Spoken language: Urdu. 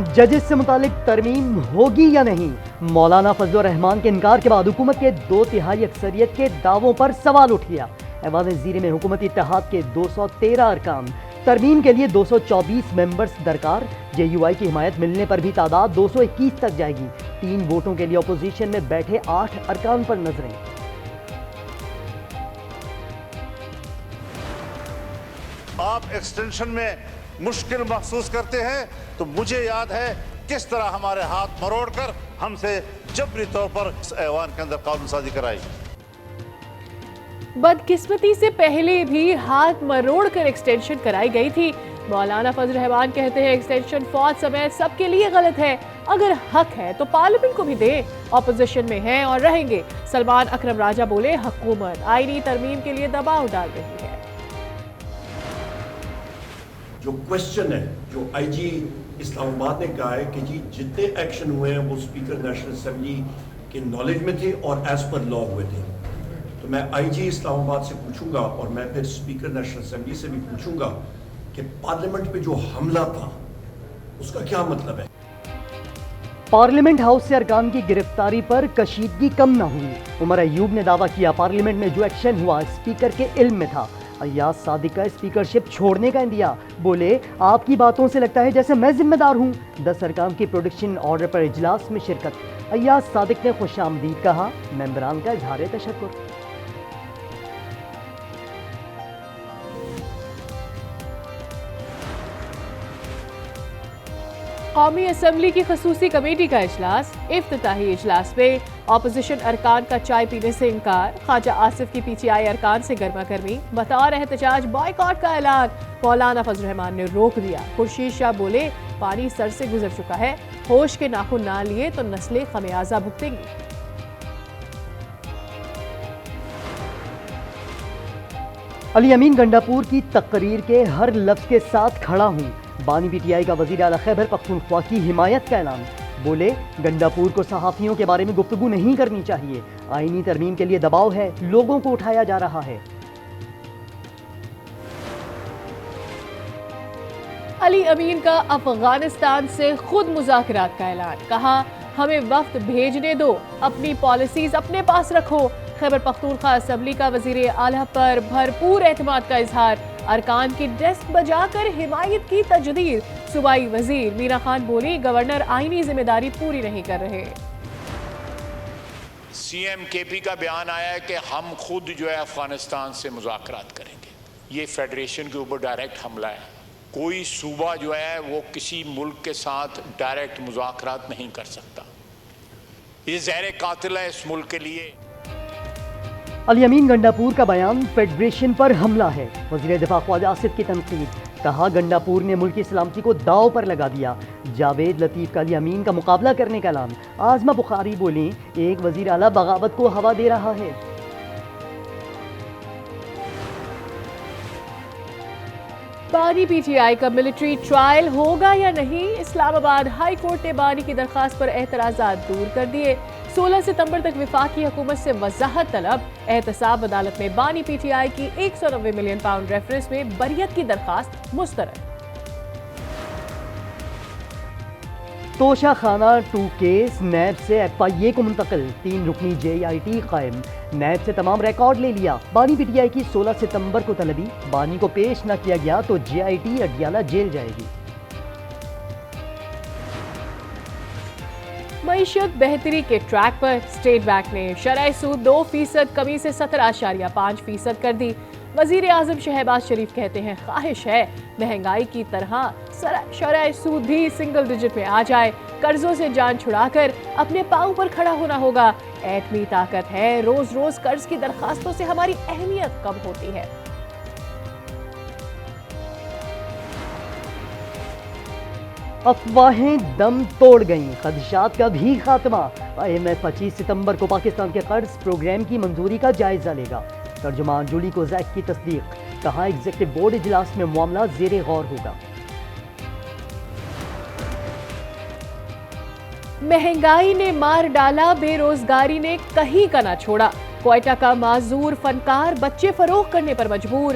ججز سے متعلق ترمیم ہوگی یا نہیں؟ مولانا فضل الرحمان کے انکار کے بعد حکومت کے 2/3 اکثریت کے دعووں پر سوال اٹھ گیا۔ ایوان وزیر میں حکومتی اتحاد کے 213 ارکان، ترمیم کے لیے 224 ممبرز درکار۔ جے یو آئی کی حمایت ملنے پر بھی تعداد 221 تک جائے گی۔ 3 ووٹوں کے لیے اپوزیشن میں بیٹھے 8 ارکان پر نظریں۔ آپ ایکسٹینشن میں مشکل محسوس کرتے ہیں تو مجھے یاد ہے کس طرح ہمارے ہاتھ مروڑ کر ہم سے جبری طور پر اس ایوان کے اندر قانون سازی کرائی۔ بدقسمتی سے پہلے بھی ہاتھ مروڑ کر ایکسٹینشن کرائی گئی تھی۔ مولانا فضل الرحمان کہتے ہیں ایکسٹینشن فوج سمیت سب کے لیے غلط ہے، اگر حق ہے تو پارلیمنٹ کو بھی دے، اپوزیشن میں ہیں اور رہیں گے۔ سلمان اکرم راجہ بولے حکومت آئینی ترمیم کے لیے دباؤ ڈال رہی ہے۔ جو کوشچن ہے جو آئی جی اسلام آباد نے کہا ہے کہ جی جتنے ایکشن ہوئے ہیں وہ اسپیکر نیشنل اسمبلی کے نالج میں تھے اور ایز پر لا ہوئے تھے، تو میں آئی جی اسلام آباد سے پوچھوں گا اور میں پھر اسپیکر نیشنل اسمبلی سے بھی پوچھوں گا کہ پارلیمنٹ پہ جو حملہ تھا اس کا کیا مطلب ہے؟ پارلیمنٹ ہاؤس سے ارکان کی گرفتاری پر کشیدگی کم نہ ہوئی۔ عمر ایوب نے دعویٰ کیا پارلیمنٹ میں جو ایکشن ہوا اسپیکر کے علم میں تھا۔ ایاز صادق کا اسپیکرشپ چھوڑنے کا اندیا، بولے آپ کی باتوں سے لگتا ہے جیسے میں ذمہ دار ہوں۔ 10 ارکان کی پروڈکشن آرڈر پر اجلاس میں شرکت، ایاز صادق نے خوش آمدید کہا، ممبران کا اظہار تشکر۔ قومی اسمبلی کی خصوصی کمیٹی کا اجلاس، افتتاحی اجلاس میں اپوزیشن ارکان کا چائے پینے سے انکار، خواجہ آصف کی پی ٹی آئی ارکان سے گرما گرمی، بطور احتجاج بائیکاٹ کا اعلان، مولانا فضل الرحمان نے روک دیا۔ خورشید شاہ بولے پانی سر سے گزر چکا ہے، ہوش کے ناخن نہ لیے تو نسلیں خمیازہ بھگتیں گی۔ علی امین گنڈاپور کی تقریر کے ہر لفظ کے ساتھ کھڑا ہوں، بانی پی ٹی آئی کا وزیر اعلیٰ خیبر پختونخوا کی حمایت کا اعلان، بولے گنڈاپور کو صحافیوں کے بارے میں گفتگو نہیں کرنی چاہیے، آئینی ترمیم کے لیے دباؤ ہے، لوگوں کو اٹھایا جا رہا ہے۔ علی امین کا افغانستان سے خود مذاکرات کا اعلان، کہا ہمیں وقت بھیجنے دو، اپنی پالیسیز اپنے پاس رکھو۔ خیبر پختونخوا اسمبلی کا وزیر اعلیٰ پر بھرپور اعتماد کا اظہار، ارکان کی ڈیسک بجا کر حمایت کی تجدید۔ صوبائی وزیر میرا خان بولی گورنر آئینی ذمہ داری پوری نہیں کر رہے۔ سی ایم کے پی کا بیان آیا ہے کہ ہم خود جو ہے افغانستان سے مذاکرات کریں گے، یہ فیڈریشن کے اوپر ڈائریکٹ حملہ ہے۔ کوئی صوبہ جو ہے وہ کسی ملک کے ساتھ ڈائریکٹ مذاکرات نہیں کر سکتا، یہ زہر قاتل ہے اس ملک کے لیے۔ علی امین گنڈاپور کا بیان فیڈریشن پر حملہ ہے، وزیر دفاع خواجہ آصف کی تنقید، کہا گنڈاپور نے ملکی سلامتی کو داؤ پر لگا دیا۔ جاوید لطیف کا علی امین کا مقابلہ کرنے کا اعلان، آزمہ بخاری بولیں ایک وزیر اعلیٰ بغاوت کو ہوا دے رہا ہے۔ بانی پی ٹی آئی کا ملٹری ٹرائل ہوگا یا نہیں؟ اسلام آباد ہائی کورٹ نے بانی کی درخواست پر اعتراضات دور کر دیے۔ 16 ستمبر تک وفاقی حکومت سے وضاحت طلب، احتساب عدالت میں بانی پی ٹی آئی کی 190 ملین پاؤنڈ ریفرنس میں بریت کی درخواست مسترد۔ توشہ خانہ 2 کیس نیب سے ایف آئی اے کو منتقل، 3 رکنی جے آئی ٹی قائم، نیب سے تمام ریکارڈ لے لیا۔ بانی پی ٹی آئی کی 16 ستمبر کو طلبی، بانی کو پیش نہ کیا گیا تو جے آئی ٹی اڈیالہ جیل جائے گی۔ معیشت بہتری کے ٹریک پر، اسٹیٹ بینک نے شرح سود 2% کمی سے 17.5% کر دی۔ وزیر اعظم شہباز شریف کہتے ہیں خواہش ہے مہنگائی کی طرح شرح سود بھی سنگل ڈیجٹ میں آ جائے، قرضوں سے جان چھڑا کر اپنے پاؤں پر کھڑا ہونا ہوگا۔ ایٹمی طاقت ہے، روز روز قرض کی درخواستوں سے ہماری اہمیت کم ہوتی ہے۔ افواہیں دم توڑ گئیں، خدشات کا بھی خاتمہ، آئی ایم ایف 25 ستمبر کو پاکستان کے قرض پروگرام کی منظوری کا جائزہ لے گا۔ ترجمان جولی کوزیک کی تصدیق، کہا ایگزیکٹو بورڈ اجلاس میں معاملہ زیر غور ہوگا۔ مہنگائی نے مار ڈالا، بے روزگاری نے کہیں کا نہ چھوڑا، کوئٹہ کا معذور فنکار بچے فروخت کرنے پر مجبور،